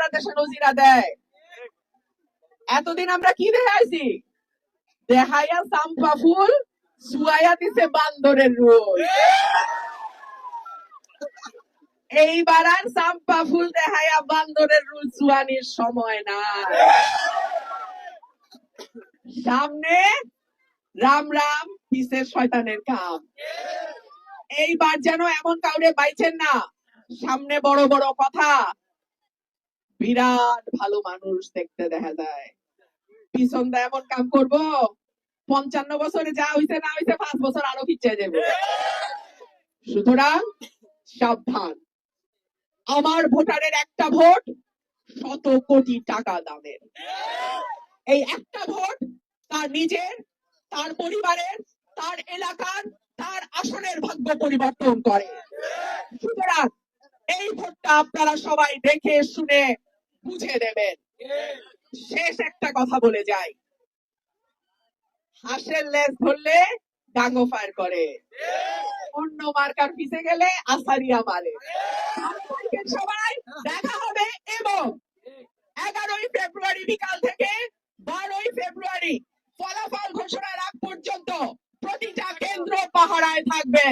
বাংলাদেশের নজিরা দেয়। এতদিন আমরা কি দেখাইছি? দেখাইয়া চাম্পা ফুল, শুয়াইয়া দিছে বান্দরের রোল। এইবার আর চাম্পা ফুল দেখাইয়া বান্দরের রুল চুয়ানির সময় না। সামনে রাম রাম, পিছে শয়তানের কাম। এইবার যেন এমন কাউরে পাইছেন না, সামনে বড় বড় কথা, বিরাট ভালো মানুষ দেখতে দেখা যায়, পিছন দা এমন কাম করব 55 বছরে যা হইছে না হইছে 5 বছর আরো পিছিয়ে যাবে। সুতরাং সাবধান, আমার ভোটারের একটা ভোট 100 কোটি টাকা দামের। এই একটা ভোট তার নিজের, তার পরিবারের, তার এলাকার, তার আসনের ভাগ্য পরিবর্তন করে। সুতরাং এই ভোটটা আপনারা সবাই দেখে শুনে বুঝে দেবেন। শেষ একটা কথা বলে যাই, হাঁসের লেজ ধরলে ডাঙ্গো ফায়ার করে, অন্য মার্কার পিছে গেলে আসারিয়া মারে। সবাই দেখা হবে এবং 11ই ফেব্রুয়ারি বিকাল থেকে 12ই ফেব্রুয়ারি ফলাফল ঘোষণার আগ পর্যন্ত প্রতিটা কেন্দ্র পাহারায় থাকবে।